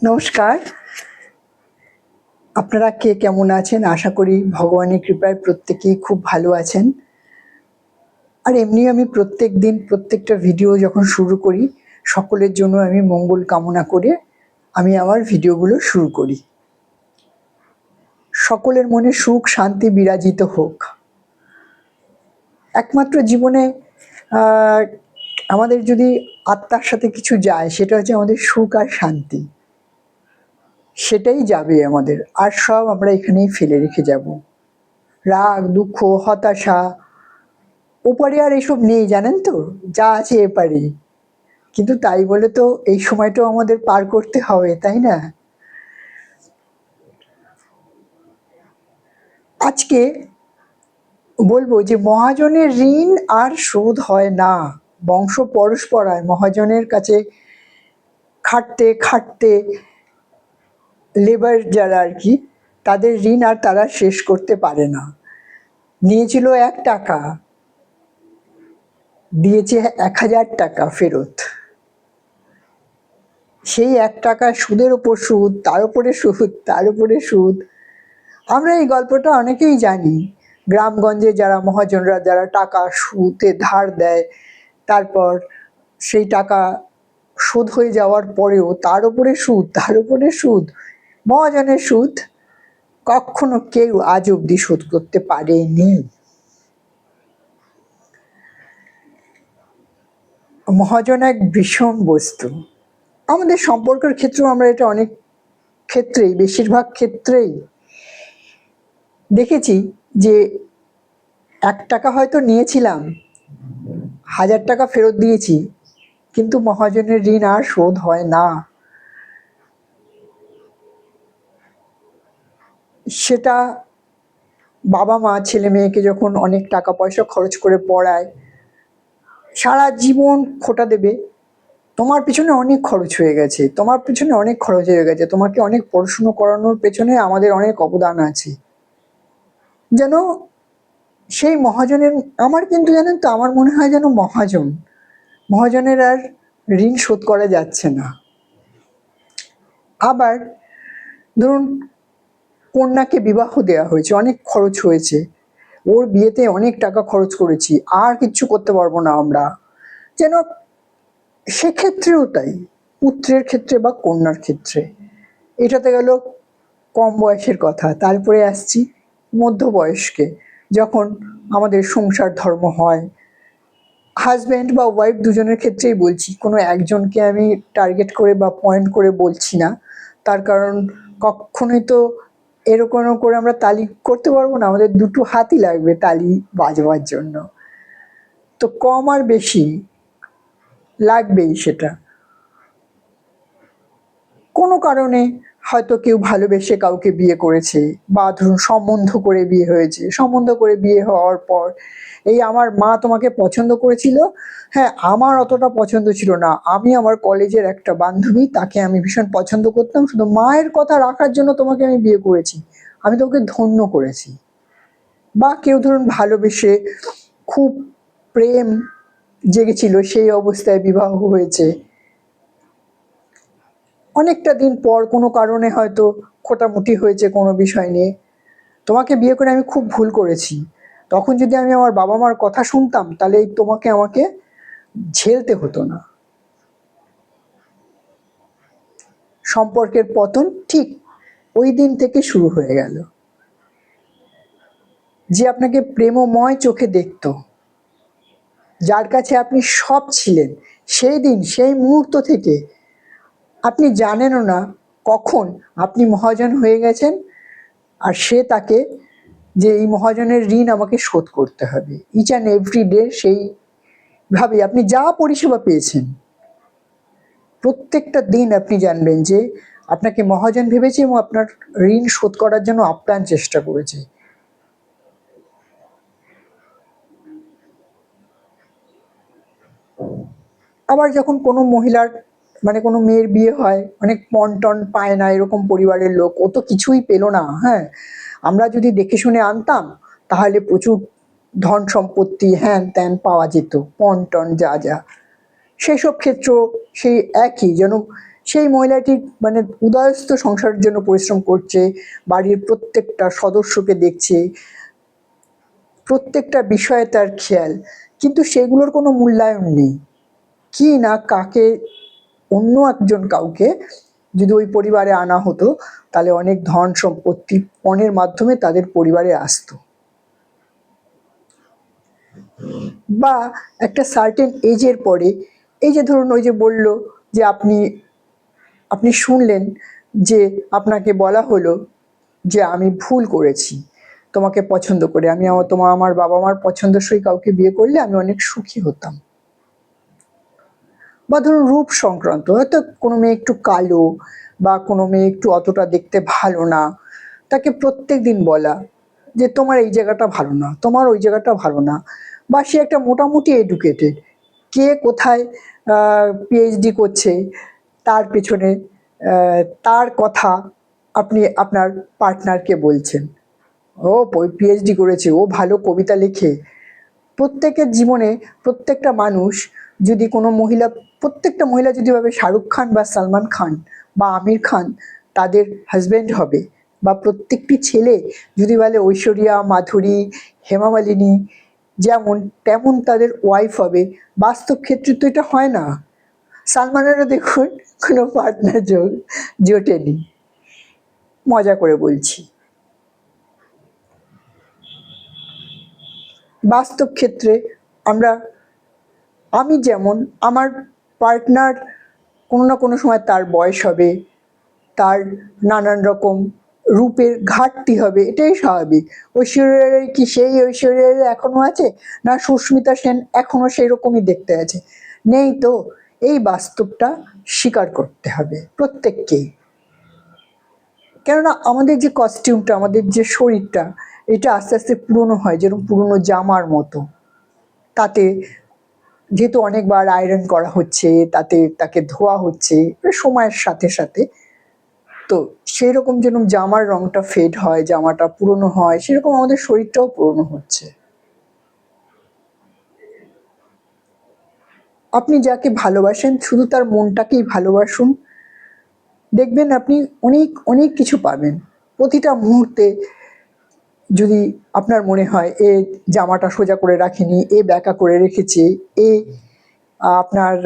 নমস্কার। আপনারা কে কেমন আছেন? আশা করি ভগবানের কৃপায় প্রত্যেকেই খুব ভালো আছেন। আর এমনি আমি প্রত্যেকদিন প্রত্যেকটা ভিডিও যখন শুরু করি, সকলের জন্য আমি মঙ্গল কামনা করে আমি আমার ভিডিওগুলো শুরু করি। সকলের মনে সুখ শান্তি বিরাজিত হোক। একমাত্র জীবনে আমাদের যদি আত্মার সাথে কিছু যায়, সেটা হচ্ছে আমাদের সুখ আর শান্তি। সেটাই যাবে আমাদের, আর সব আমরা এখানেই ফেলে রেখে যাব। রাগ, দুঃখ, হতাশা, ওপারে আর এসব নেই, জানেন তো, যা আছে এপারে। কিন্তু তাই বলে তো এই সময়টাও আমাদের পার করতে হবে, তাই না? আজকে বলবো যে মহাজনের ঋণ আর শোধ হয় না। বংশ পরস্পরায় মহাজনের কাছে খাটতে খাটতে লেবার যারা আর কি, তাদের ঋণ আর তারা শেষ করতে পারে না। নিয়েছিল 1 টাকা, দিয়েছে 1000 টাকা ফেরত। সেই 1 টাকা সুদের ওপর সুদ, তার উপরে সুদ, তার উপরে সুদ। আমরা এই গল্পটা অনেকেই জানি। গ্রামগঞ্জে যারা মহাজনরা যারা টাকা সুদে ধার দেয়, তারপর সেই টাকা শোধ হয়ে যাওয়ার পরেও তার উপরে সুদ, তার উপরে সুদ, মহাজনের সুদ কখনো কেউ আজ অব্দি শোধ করতে পারেনি। মহাজন এক ভীষণ বস্তু। আমাদের সম্পর্কের ক্ষেত্রেও আমরা এটা অনেক ক্ষেত্রেই, বেশিরভাগ ক্ষেত্রেই দেখেছি যে 1 টাকা হয়তো নিয়েছিলাম, 1000 টাকা ফেরত দিয়েছি, কিন্তু মহাজনের ঋণ আর শোধ হয় না। সেটা বাবা মা ছেলে মেয়েকে যখন অনেক টাকা পয়সা খরচ করে পড়ায়, সারা জীবন খোটা দেবে, তোমার পিছনে অনেক খরচ হয়ে গেছে, তোমার পিছনে অনেক খরচ হয়ে গেছে, তোমাকে অনেক পড়াশুনো করানোর পেছনে আমাদের অনেক অবদান আছে। যেন সেই মহাজনের, আমার কিন্তু জানেন তো, আমার মনে হয় যেন মহাজনের আর ঋণ শোধ করা যাচ্ছে না। আবার ধরুন কন্যাকে বিবাহ দেওয়া হয়েছে, অনেক খরচ হয়েছে, ওর বিয়েতে অনেক টাকা খরচ করেছি, আর কিচ্ছু করতে পারবো না আমরা, যেন সেক্ষেত্রেও তাই, পুত্রের ক্ষেত্রে বা কন্যার ক্ষেত্রে। এটাতে গেল কম বয়সের কথা। তারপরে আসছি মধ্যবয়স্কে, যখন আমাদের সংসার ধর্ম হয়, হাজব্যান্ড বা ওয়াইফ দুজনের ক্ষেত্রেই বলছি, কোনো একজনকে আমি টার্গেট করে বা পয়েন্ট করে বলছি না। তার কারণ কখনোই তো এরকম করে আমরা তালি করতে পারবো না, আমাদের দুটো হাতই লাগবে তালি বাজবার জন্য। তো কম আর বেশি লাগবেই সেটা। কোনো কারণে হয়তো কেউ ভালোবেসে কাউকে বিয়ে করেছে, বা ধরুন সম্বন্ধ করে বিয়ে হয়েছে, সম্বন্ধ করে বিয়ে হওয়ার পর এই আমার মা তোমাকে পছন্দ করেছিল, হ্যাঁ আমার অতটা পছন্দ ছিল না, আমি আমার কলেজের একটা বান্ধবী, তাকে আমি ভীষণ পছন্দ করতাম, শুধু মায়ের কথা রাখার জন্য তোমাকে আমি বিয়ে করেছি, আমি তোকে ধন্য করেছি। বা কেউ ধরুন ভালোবেসে খুব প্রেম জেগেছিল, সেই অবস্থায় বিবাহ হয়েছে, অনেকটা দিন পর কোনো কারণে হয়তো খোটামুটি হয়েছে কোনো বিষয় নিয়ে, তোমাকে বিয়ে করে আমি খুব ভুল করেছি, তখন যদি আমি আমার বাবা মার কথা শুনতাম, তাহলে তোমাকে আমাকে ঝেলতে হতো না। সম্পর্কের পতন ঠিক ওই দিন থেকে শুরু হয়ে গেল। যে আপনাকে প্রেমময় চোখে দেখত, যার কাছে আপনি সব ছিলেন, সেই দিন সেই মুহূর্ত থেকে আপনি জানেনও না কখন আপনি মহাজন হয়ে গেছেন, আর সে তাকে যে এই মহাজনের ঋণ আমাকে শোধ করতে হবে, ইচ অ্যান্ড এভরি ডে সেইভাবে আপনি যা পরিষেবা পেয়েছেন, প্রত্যেকটা দিন আপনি জানবেন যে আপনাকে মহাজন ভেবেছে এবং আপনার ঋণ শোধ করার জন্য আপ্রাণ চেষ্টা করেছে। আবার যখন কোনো মহিলার মানে কোনো মেয়ের বিয়ে হয়, অনেক পণ টন পায় না এরকম পরিবারের লোক, ও তো কিছুই পেলো না, হ্যাঁ আমরা যদি দেখে শুনে আনতাম তাহলে প্রচুর ধন সম্পত্তি হ্যান ত্যান পাওয়া যেত, পণ টন যা যা, সেসব ক্ষেত্র সেই একই, যেন সেই মহিলাটি মানে উদয়স্ত সংসারের জন্য পরিশ্রম করছে, বাড়ির প্রত্যেকটা সদস্যকে দেখছে, প্রত্যেকটা বিষয়ে তার খেয়াল, কিন্তু সেগুলোর কোনো মূল্যায়ন নেই। কি না কাকে, অন্য একজন কাউকে যদি ওই পরিবারে আনা হতো, তাহলে অনেক ধন সম্পত্তি পণের মাধ্যমে তাদের পরিবারে আসতো। বা একটা সার্টেন এজের পরে, এই যে ধরুন ওই যে বলল যে আপনি শুনলেন যে আপনাকে বলা হলো যে আমি ভুল করেছি তোমাকে পছন্দ করে, আমি আমার বাবা মার পছন্দসই কাউকে বিয়ে করলে আমি অনেক সুখী হতাম। বা ধরুন রূপ সংক্রান্ত, হয়তো কোনো মেয়ে একটু কালো বা কোনো মেয়ে একটু অতটা দেখতে ভালো না, তাকে প্রত্যেক দিন বলা যে তোমার এই জায়গাটা ভালো না, তোমার ওই জায়গাটা ভালো না। বা সে একটা মোটামুটি এডুকেটেড, কে কোথায় পিএইচডি করছে তার পেছনে তার কথা আপনি আপনার পার্টনারকে বলছেন, ও পিএইচডি করেছে, ও ভালো কবিতা লেখে। প্রত্যেকের জীবনে প্রত্যেকটা মানুষ যদি কোনো মহিলা, প্রত্যেকটা মহিলা যদি ভাবে শাহরুখ খান বা সালমান খান বা আমির খান তাদের হাজব্যান্ড হবে, বা প্রত্যেকটি ছেলে যদি বলে ঐশ্বরিয়া, মাধুরী, হেমা মালিনী যেমন তেমন তাদের ওয়াইফ হবে, বাস্তব ক্ষেত্রে তো এটা হয় না। সালমানেরও দেখুন কোনো পার্টনার জোটেনি, মজা করে বলছি। বাস্তব ক্ষেত্রে আমি যেমন, আমার পার্টনার কোনো না কোনো সময় তার বয়স হবে, তার নানান রকম রূপের ঘাটতি হবে, এটাই স্বাভাবিক। ঐশ্বরিয়া রায় কি সেই ঐশ্বরিয়া রায় এখনো আছে? না সুস্মিতা সেন এখনো সেই রকমই দেখতে আছে? নেই তো। এই বাস্তবটা স্বীকার করতে হবে প্রত্যেককেই। কেননা আমাদের যে কস্টিউমটা, আমাদের যে শরীরটা, এটা আস্তে আস্তে পুরনো হয়, যেরকম পুরনো জামার মতো। তাতে যেহেতু অনেকবার আয়রন করা হচ্ছে, তাকে ধোয়া হচ্ছে সময়ের সাথে সাথে, তো সেই রকম যেরকম জামার রংটা ফেড হয়, জামাটা পুরনো হয়, সেরকম আমাদের শরীরটাও পুরনো হচ্ছে। আপনি যাকে ভালোবাসেন শুধু তার মনটাকেই ভালোবাসুন, দেখবেন আপনি অনেক অনেক কিছু পাবেন। প্রতিটা মুহূর্তে যদি আপনার মনে হয় এ জামাটা সোজা করে রাখেনি, এ ব্যাকা করে রেখেছে, এ আপনার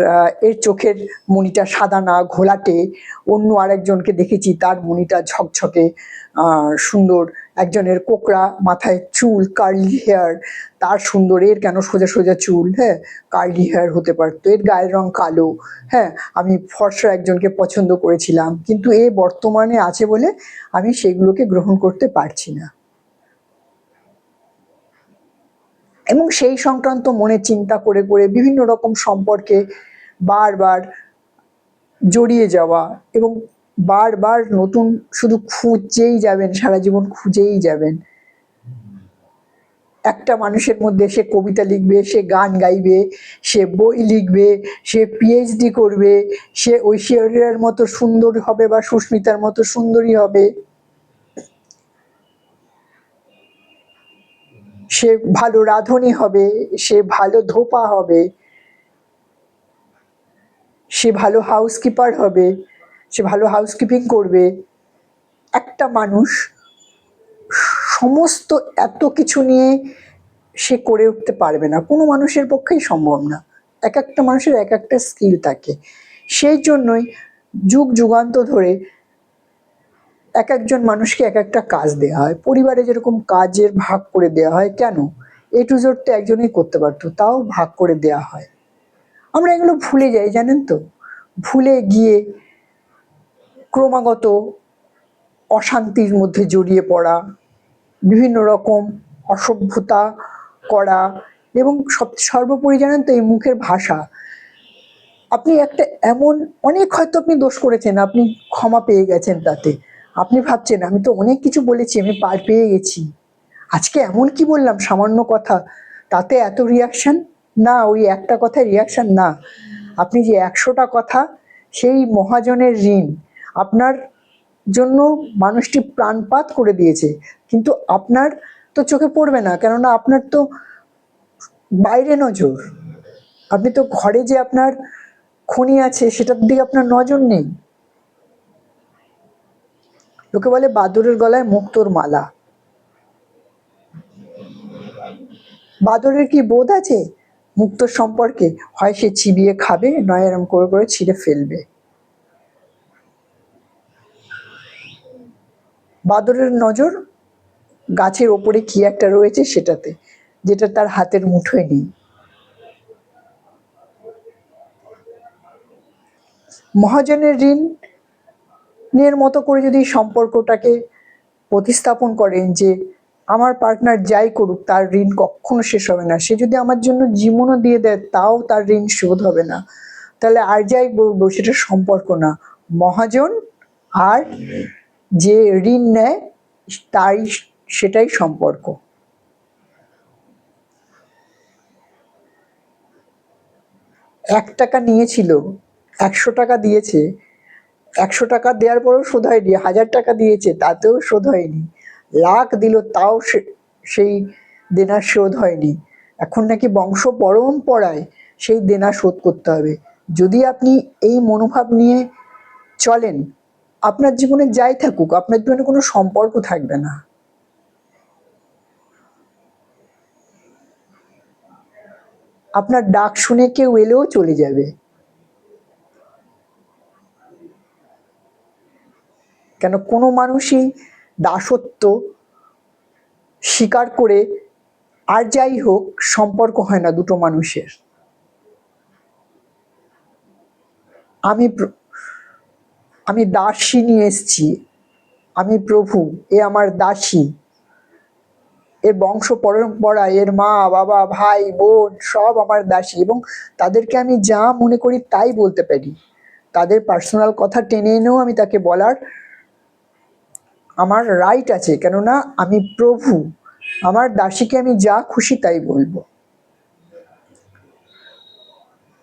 এর চোখের মণিটা সাদা না ঘোলাটে, অন্য আরেকজনকে দেখেছি তার মণিটা ঝকঝকে সুন্দর, একজনের কোকড়া মাথায় চুল, কার্লি হেয়ার, তার সুন্দর, এর কেন সোজা সোজা চুল, হ্যাঁ কার্লি হেয়ার হতে পারতো, এর গায়ের রং কালো, হ্যাঁ আমি ফর্সা একজনকে পছন্দ করেছিলাম, কিন্তু এ বর্তমানে আছে বলে আমি সেগুলোকে গ্রহণ করতে পারছি না। এবং সেই সংক্রান্ত মনে চিন্তা করে করে বিভিন্ন রকম সম্পর্কে বারবার জড়িয়ে যাওয়া, এবং বারবার নতুন শুধু খুঁজেই যাবেন, সারা জীবন খুঁজেই যাবেন। একটা মানুষের মধ্যে সে কবিতা লিখবে, সে গান গাইবে, সে বই লিখবে, সে পিএইচডি করবে, সে ঐশ্বরিয়ার মতো সুন্দর হবে বা সুস্মিতার মতো সুন্দরী হবে, সে ভালো রাঁধুনি হবে, সে ভালো ধোপা হবে, সে ভালো হাউসকিপার হবে, সে ভালো হাউসকিপিং করবে। একটা মানুষ সমস্ত এত কিছু নিয়ে সে করে উঠতে পারবে না, কোনো মানুষের পক্ষেই সম্ভব না। এক একটা মানুষের এক একটা স্কিল থাকে। সেই জন্যই যুগ যুগান্ত ধরে এক একজন মানুষকে এক একটা কাজ দেওয়া হয়। পরিবারে যেরকম কাজের ভাগ করে দেওয়া হয়, কেন এ টু জেড তো একজনই করতে পারতো, তাও ভাগ করে দেওয়া হয়। আমরা এগুলো ভুলে যাই, জানেন তো। ভুলে গিয়ে ক্রমাগত অশান্তির মধ্যে জড়িয়ে পড়া, বিভিন্ন রকম অসভ্যতা করা, এবং সর্বোপরি জানেন তো এই মুখের ভাষা। আপনি একটা এমন অনেক হয়তো আপনি দোষ করেছেন, আপনি ক্ষমা পেয়ে গেছেন, তাতে আপনি ভাবছেন আমি তো অনেক কিছু বলেছি, আমি পার পেয়ে গেছি, আজকে এমন কি বললাম সামান্য কথা, তাতে এত রিয়াকশন। না, ওই একটা কথায় রিয়াকশন না, আপনি যে 100টা কথা, সেই মহাজনের ঋণ আপনার জন্য মানুষটি প্রাণপাত করে দিয়েছে, কিন্তু আপনার তো চোখে পড়বে না, কেননা আপনার তো বাইরে নজর, আপনি তো ঘরে যে আপনার খনি আছে সেটার দিকে আপনার নজর নেই। লোকে বলে বাদুড়ের গলায় মুক্তোর মালা। বাদুড়ের কি বোধ আছে মুক্তোর সম্পর্কে? হয় সে চিবিয়ে খাবে, নয় এরম করে করে ছিঁড়ে ফেলবে। বাদুড়ের নজর গাছের ওপরে কি একটা রয়েছে সেটাতে, যেটা তার হাতের মুঠোয় নেই। মহাজনের ঋণের মতো করে যদি সম্পর্কটাকে প্রতিস্থাপন করেন যে আমার পার্টনার যাই করুক তার ঋণ কখনো শেষ হবে না, সে যদি আমার জন্য জীবনও দিয়ে দেয় তাও তার ঋণ শোধ হবে না, তাহলে আর যাই বলবো সেটা সম্পর্ক না। মহাজন আর যে ঋণ নেয় তাই সেটাই সম্পর্ক। 1 টাকা নিয়েছিল, 100 টাকা দিয়েছে, 100 টাকা দেওয়ার পরেও শোধ হয়নি, 1000 টাকা দিয়েছে তাতেও শোধ হয়নি, লাখ দিল তাও সেই দেনা শোধ হয়নি। এখন নাকি বংশ পরম্পরায় সেই দেনা শোধ করতে হবে। যদি আপনি এই মনোভাব নিয়ে চলেন, আপনার জীবনে যাই থাকুক আপনার জীবনে কোনো সম্পর্ক থাকবে না। আপনার ডাক শুনে কেউ এলেও চলে যাবে। কেন কোনো মানুষই দাসত্ব স্বীকার করে আর যাই হোক সম্পর্ক হয় না দুটো মানুষের। আমি দাসী নিয়ে এসছি, আমি প্রভু, এ আমার দাসী, এর বংশ পরম্পরা, এর মা বাবা ভাই বোন সব আমার দাসী, এবং তাদেরকে আমি যা মনে করি তাই বলতে পারি। তাদের পার্সোনাল কথা টেনে এনেও আমি তাকে বলার আমার রাইট আছে, কেননা আমি প্রভু, আমার দাসীকে আমি যা খুশি তাই বলবো।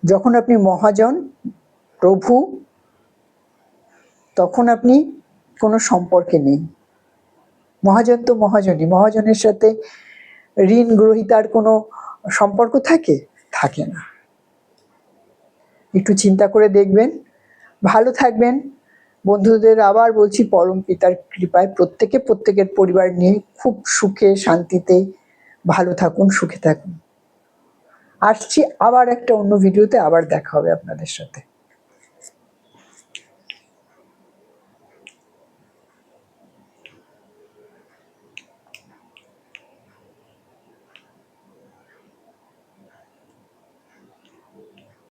যখন আপনি মহাজন প্রভু তখন আপনি কোনো সম্পর্কে নেই। মহাজন তো মহাজনই, মহাজনের সাথে ঋণ গ্রহীতার কোনো সম্পর্ক থাকে? থাকে না। একটু চিন্তা করে দেখবেন। ভালো থাকবেন। বন্ধুদের আবার বলছি পরম পিতার কৃপায় প্রত্যেকে প্রত্যেকের পরিবার নিয়ে খুব সুখে শান্তিতে ভালো থাকুন, সুখে থাকুন। আসছি আবার একটা অন্য ভিডিওতে, আবার দেখা হবে আপনাদের সাথে।